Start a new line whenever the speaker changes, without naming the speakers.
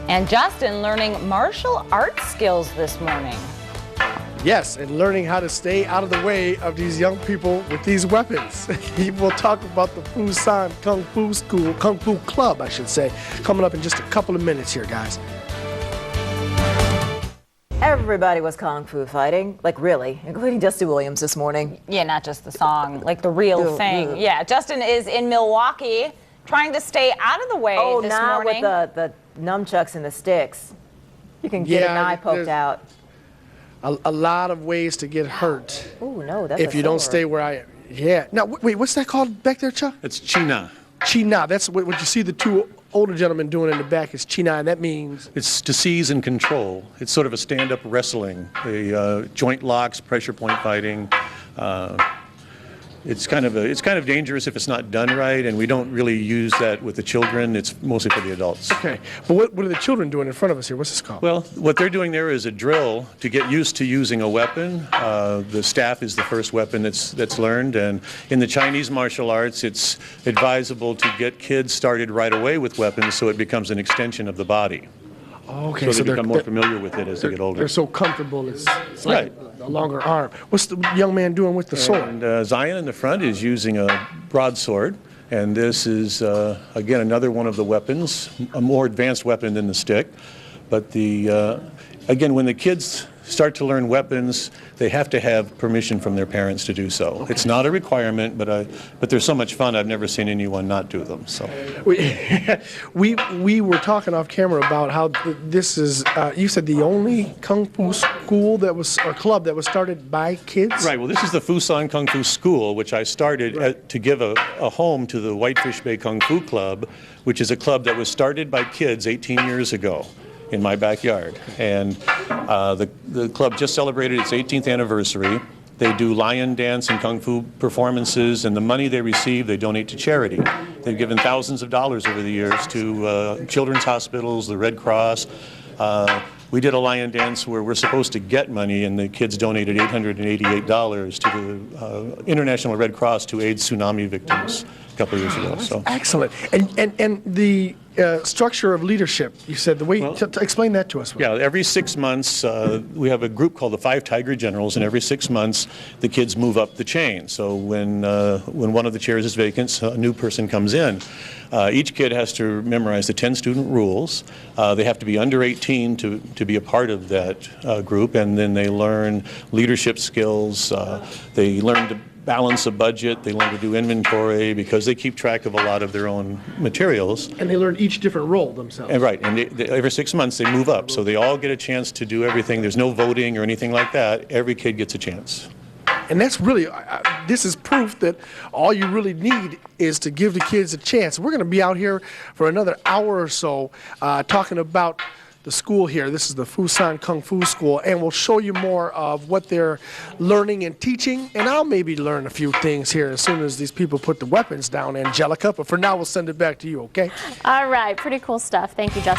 And Justin learning martial arts skills this morning.
Yes, and learning how to stay out of the way of these young people with these weapons. We'll talk about the Fusaan6Wakeup02 Kung Fu Club, I should say, coming up in just a couple of minutes here, guys.
Everybody was kung fu fighting, like really, including Dusty Williams this morning.
Yeah, not just the song, like the real thing. Yeah, Justin is in Milwaukee trying to stay out of the way this morning.
With the nunchucks and the sticks. You can get an eye poked out.
A lot of ways to get hurt.
Oh no, that's
if you don't stay where I am. Yeah. Now, wait, what's that called back there, Chuck?
It's China.
China. That's what you see the two older gentlemen doing in the back is China, and that means?
It's to seize and control. It's sort of a stand-up wrestling, joint locks, pressure point fighting. It's kind of dangerous if it's not done right, and we don't really use that with the children. It's mostly for the adults.
Okay, but what are the children doing in front of us here? What's this called?
Well, what they're doing there is a drill to get used to using a weapon. The staff is the first weapon that's learned, and in the Chinese martial arts, it's advisable to get kids started right away with weapons so it becomes an extension of the body.
Okay,
so they become more familiar with it as they get older.
They're so comfortable, it's like a longer arm. What's the young man doing with the sword?
And Zion in the front is using a broadsword, and this is, again, another one of the weapons, a more advanced weapon than the stick. But again, when the kids start to learn weapons, they have to have permission from their parents to do so. Okay. It's not a requirement, but they're so much fun, I've never seen anyone not do them. So
we were talking off camera about how this is, you said the only Kung Fu school or club that was started by kids?
Right, well this is the Fusaan Kung Fu School, which I started to give a home to the Whitefish Bay Kung Fu Club, which is a club that was started by kids 18 years ago in my backyard. And the club just celebrated its 18th anniversary. They do lion dance and kung fu performances, and the money they receive they donate to charity. They've given thousands of dollars over the years to children's hospitals, the Red Cross. We did a lion dance where we're supposed to get money, and the kids donated $888 to the International Red Cross to aid tsunami victims a couple of years ago. So
excellent. And the structure of leadership, you said, the way, explain that to us.
Yeah, every 6 months we have a group called the 5 Tiger Generals, and every 6 months the kids move up the chain. So when one of the chairs is vacant, a new person comes in. Each kid has to memorize the 10 student rules. They have to be under 18 to be a part of that group, and then they learn leadership skills. They learn to balance a budget, they learn to do inventory because they keep track of a lot of their own materials.
And they learn each different role themselves.
And right, and every 6 months they move up, so they all get a chance to do everything. There's no voting or anything like that. Every kid gets a chance.
And that's really, this is proof that all you really need is to give the kids a chance. We're going to be out here for another hour or so talking about the school here. This is the Fusaan Kung Fu School, and we'll show you more of what they're learning and teaching, and I'll maybe learn a few things here as soon as these people put the weapons down, Angelica, but for now we'll send it back to you, okay?
All right, pretty cool stuff. Thank you, Justin.